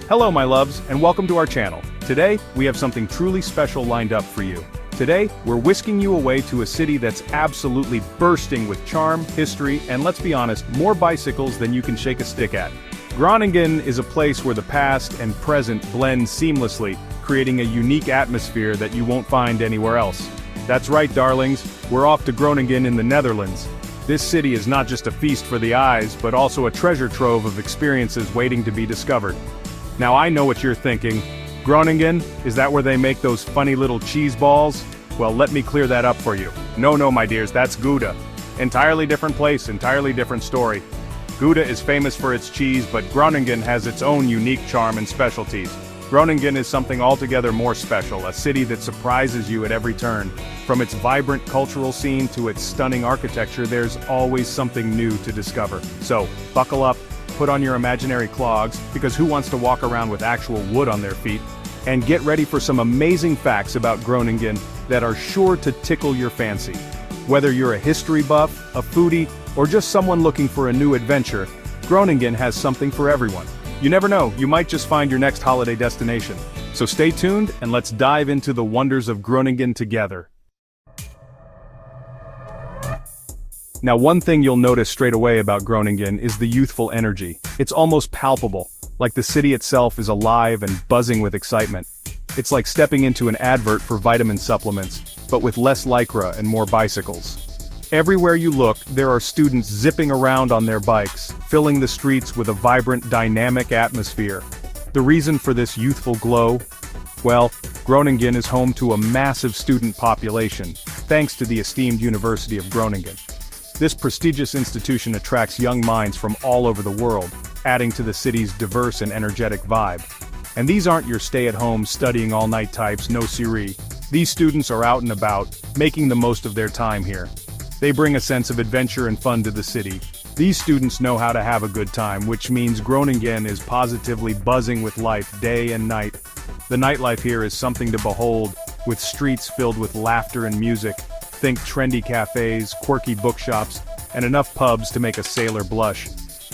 Hello my loves, and welcome to our channel. Today, we have something truly special lined up for you. Today, we're whisking you away to a city that's absolutely bursting with charm, history, and let's be honest, more bicycles than you can shake a stick at. Groningen is a place where the past and present blend seamlessly, creating a unique atmosphere that you won't find anywhere else. That's right, darlings, we're off to Groningen in the Netherlands. This city is not just a feast for the eyes, but also a treasure trove of experiences waiting to be discovered. Now I know what you're thinking. Groningen, is that where they make those funny little cheese balls? Well, let me clear that up for you. No, my dears, that's Gouda. Entirely different place, entirely different story. Gouda is famous for its cheese, but Groningen has its own unique charm and specialties. Groningen is something altogether more special, a city that surprises you at every turn. From its vibrant cultural scene to its stunning architecture, there's always something new to discover. So, buckle up, put on your imaginary clogs, because who wants to walk around with actual wood on their feet? And get ready for some amazing facts about Groningen that are sure to tickle your fancy. Whether you're a history buff, a foodie, or just someone looking for a new adventure, Groningen has something for everyone. You never know, you might just find your next holiday destination. So stay tuned and let's dive into the wonders of Groningen together. Now one thing you'll notice straight away about Groningen is the youthful energy. It's almost palpable, like the city itself is alive and buzzing with excitement. It's like stepping into an advert for vitamin supplements, but with less lycra and more bicycles. Everywhere you look, there are students zipping around on their bikes, filling the streets with a vibrant, dynamic atmosphere. The reason for this youthful glow? Well, Groningen is home to a massive student population, thanks to the esteemed University of Groningen. This prestigious institution attracts young minds from all over the world, adding to the city's diverse and energetic vibe. And these aren't your stay-at-home, studying all-night types, no siree. These students are out and about, making the most of their time here. They bring a sense of adventure and fun to the city. These students know how to have a good time, which means Groningen is positively buzzing with life day and night. The nightlife here is something to behold, with streets filled with laughter and music. Think trendy cafes, quirky bookshops, and enough pubs to make a sailor blush.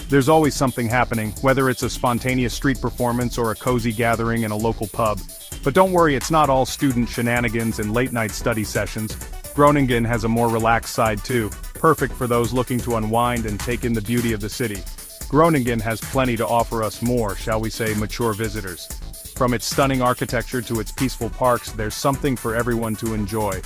There's always something happening, whether it's a spontaneous street performance or a cozy gathering in a local pub. But don't worry, it's not all student shenanigans and late-night study sessions. Groningen has a more relaxed side too, perfect for those looking to unwind and take in the beauty of the city. Groningen has plenty to offer us more, shall we say, mature visitors. From its stunning architecture to its peaceful parks, there's something for everyone to enjoy.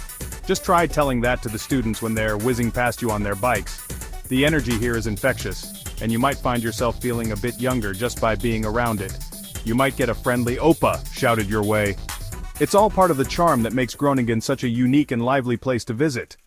Just try telling that to the students when they're whizzing past you on their bikes. The energy here is infectious, and you might find yourself feeling a bit younger just by being around it. You might get a friendly "Opa" shouted your way. It's all part of the charm that makes Groningen such a unique and lively place to visit.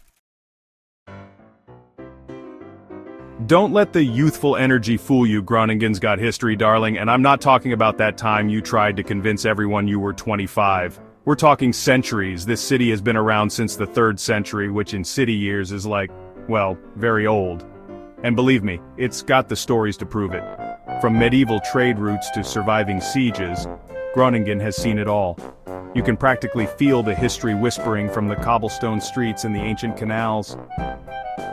Don't let the youthful energy fool you. Groningen's got history, darling, and I'm not talking about that time you tried to convince everyone you were 25. We're talking centuries. This city has been around since the 3rd century, which in city years is like, well, very old. And believe me, it's got the stories to prove it. From medieval trade routes to surviving sieges, Groningen has seen it all. You can practically feel the history whispering from the cobblestone streets and the ancient canals.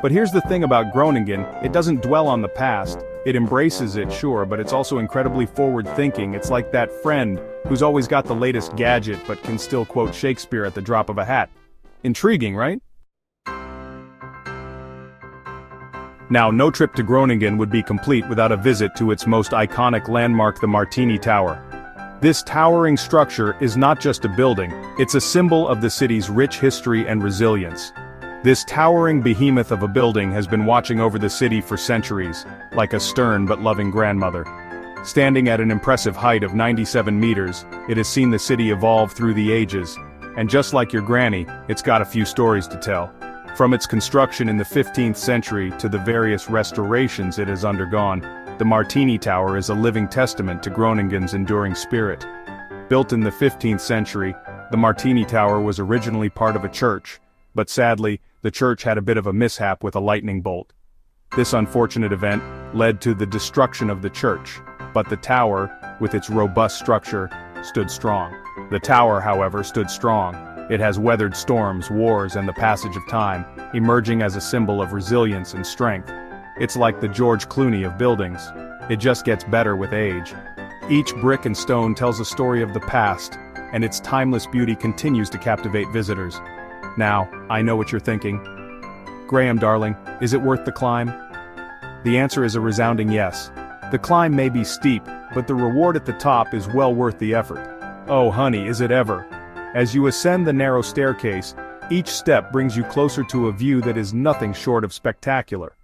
But here's the thing about Groningen, it doesn't dwell on the past. It embraces it, sure, but it's also incredibly forward-thinking. It's like that friend who's always got the latest gadget but can still quote Shakespeare at the drop of a hat. Intriguing, right? Now, no trip to Groningen would be complete without a visit to its most iconic landmark, the Martinitoren. This towering structure is not just a building, it's a symbol of the city's rich history and resilience. This towering behemoth of a building has been watching over the city for centuries, like a stern but loving grandmother. Standing at an impressive height of 97 meters, it has seen the city evolve through the ages, and just like your granny, it's got a few stories to tell. From its construction in the 15th century to the various restorations it has undergone, the Martinitoren is a living testament to Groningen's enduring spirit. Built in the 15th century, the Martinitoren was originally part of a church, but sadly, the church had a bit of a mishap with a lightning bolt. This unfortunate event led to the destruction of the church, but the tower, with its robust structure, stood strong. The tower, however, stood strong. It has weathered storms, wars, and the passage of time, emerging as a symbol of resilience and strength. It's like the George Clooney of buildings. It just gets better with age. Each brick and stone tells a story of the past, and its timeless beauty continues to captivate visitors. Now, I know what you're thinking. Graham, darling, is it worth the climb? The answer is a resounding yes. The climb may be steep, but the reward at the top is well worth the effort. Oh honey, is it ever? As you ascend the narrow staircase, each step brings you closer to a view that is nothing short of spectacular.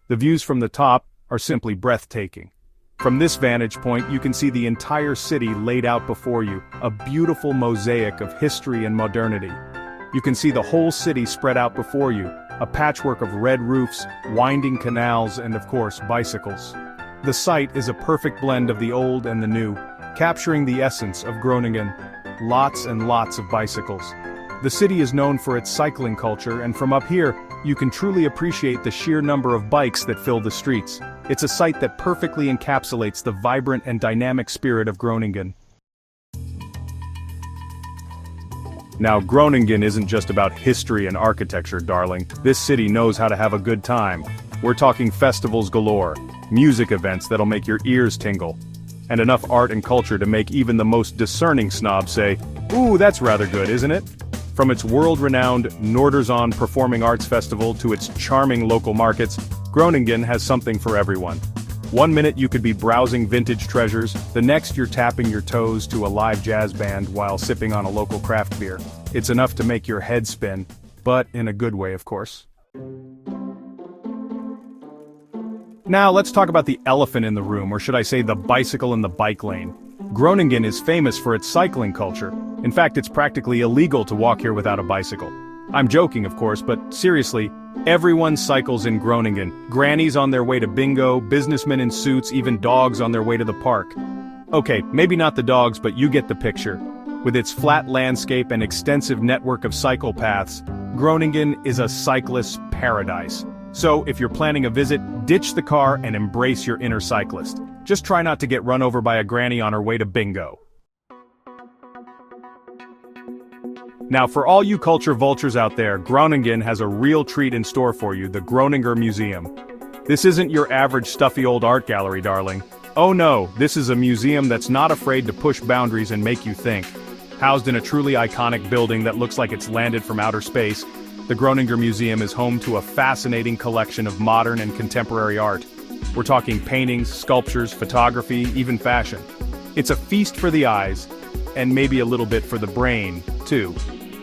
The views from the top are simply breathtaking. From this vantage point you can see the entire city laid out before you, a beautiful mosaic of history and modernity. You can see the whole city spread out before you, a patchwork of red roofs, winding canals, and of course, bicycles. The site is a perfect blend of the old and the new, capturing the essence of Groningen. Lots and lots of bicycles. The city is known for its cycling culture, and from up here, you can truly appreciate the sheer number of bikes that fill the streets. It's a site that perfectly encapsulates the vibrant and dynamic spirit of Groningen. Now, Groningen isn't just about history and architecture, darling. This city knows how to have a good time. We're talking festivals galore, music events that'll make your ears tingle, and enough art and culture to make even the most discerning snob say, "Ooh, that's rather good, isn't it?" From its world-renowned Noorderzon Performing Arts Festival to its charming local markets, Groningen has something for everyone. One minute you could be browsing vintage treasures, the next you're tapping your toes to a live jazz band while sipping on a local craft beer. It's enough to make your head spin, but in a good way, of course. Now let's talk about the elephant in the room, or should I say the bicycle in the bike lane. Groningen is famous for its cycling culture. In fact, it's practically illegal to walk here without a bicycle. I'm joking, of course, but seriously, everyone cycles in Groningen. Grannies on their way to bingo, businessmen in suits, even dogs on their way to the park. Okay, maybe not the dogs, but you get the picture. With its flat landscape and extensive network of cycle paths, Groningen is a cyclist's paradise. So, if you're planning a visit, ditch the car and embrace your inner cyclist. Just try not to get run over by a granny on her way to bingo. Now, for all you culture vultures out there, Groningen has a real treat in store for you, the Groninger Museum. This isn't your average stuffy old art gallery, darling. Oh no, this is a museum that's not afraid to push boundaries and make you think. Housed in a truly iconic building that looks like it's landed from outer space, the Groninger Museum is home to a fascinating collection of modern and contemporary art. We're talking paintings, sculptures, photography, even fashion. It's a feast for the eyes, and maybe a little bit for the brain, too.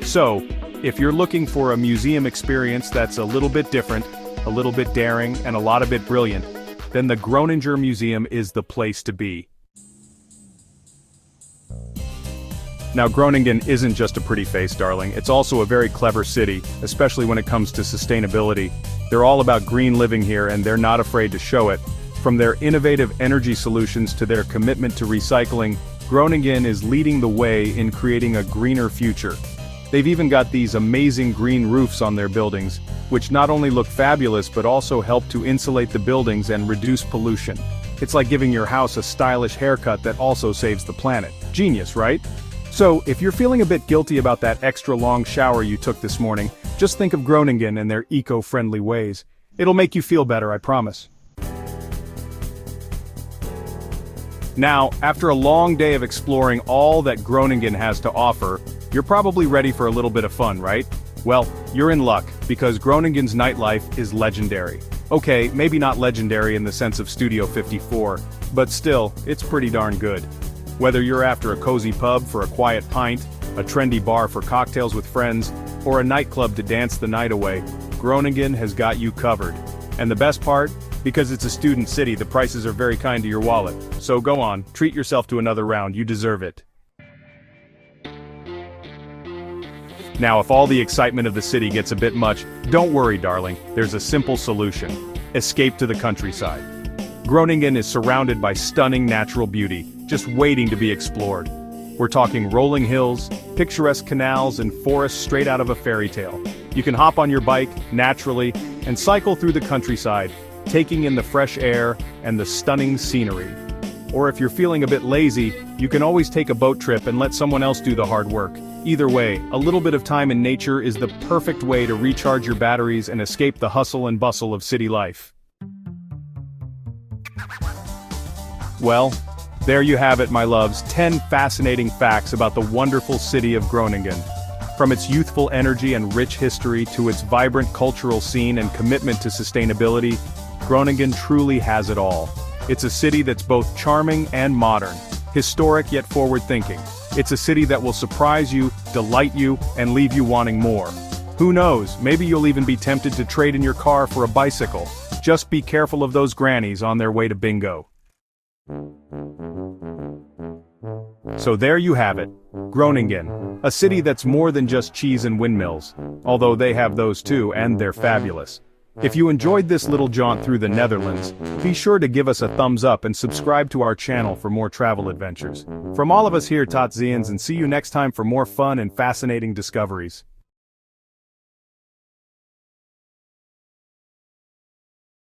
So, if you're looking for a museum experience that's a little bit different, a little bit daring, and a lot of bit brilliant, then the Groninger Museum is the place to be. Now, Groningen isn't just a pretty face, darling. It's also a very clever city, especially when it comes to sustainability. They're all about green living here, and they're not afraid to show it. From their innovative energy solutions to their commitment to recycling, Groningen is leading the way in creating a greener future. They've even got these amazing green roofs on their buildings, which not only look fabulous but also help to insulate the buildings and reduce pollution. It's like giving your house a stylish haircut that also saves the planet. Genius, right? So, if you're feeling a bit guilty about that extra long shower you took this morning, just think of Groningen and their eco-friendly ways. It'll make you feel better, I promise. Now, after a long day of exploring all that Groningen has to offer, you're probably ready for a little bit of fun, right? Well, you're in luck, because Groningen's nightlife is legendary. Okay, maybe not legendary in the sense of Studio 54, but still, it's pretty darn good. Whether you're after a cozy pub for a quiet pint, a trendy bar for cocktails with friends, or a nightclub to dance the night away, Groningen has got you covered. And the best part? Because it's a student city, the prices are very kind to your wallet. So go on, treat yourself to another round, you deserve it. Now, if all the excitement of the city gets a bit much, don't worry, darling, there's a simple solution. Escape to the countryside. Groningen is surrounded by stunning natural beauty, just waiting to be explored. We're talking rolling hills, picturesque canals, and forests straight out of a fairy tale. You can hop on your bike, naturally, and cycle through the countryside, taking in the fresh air and the stunning scenery. Or if you're feeling a bit lazy, you can always take a boat trip and let someone else do the hard work. Either way, a little bit of time in nature is the perfect way to recharge your batteries and escape the hustle and bustle of city life. Well, There you have it, my loves, 10 fascinating facts about the wonderful city of Groningen. From its youthful energy and rich history to its vibrant cultural scene and commitment to sustainability, Groningen truly has it all. It's a city that's both charming and modern, historic yet forward-thinking. It's a city that will surprise you, delight you, and leave you wanting more. Who knows, maybe you'll even be tempted to trade in your car for a bicycle. Just be careful of those grannies on their way to bingo. So there you have it, Groningen, a city that's more than just cheese and windmills, although they have those too, and they're fabulous. If you enjoyed this little jaunt through the Netherlands, be sure to give us a thumbs up and subscribe to our channel for more travel adventures. From all of us here, tot ziens, and see you next time for more fun and fascinating discoveries.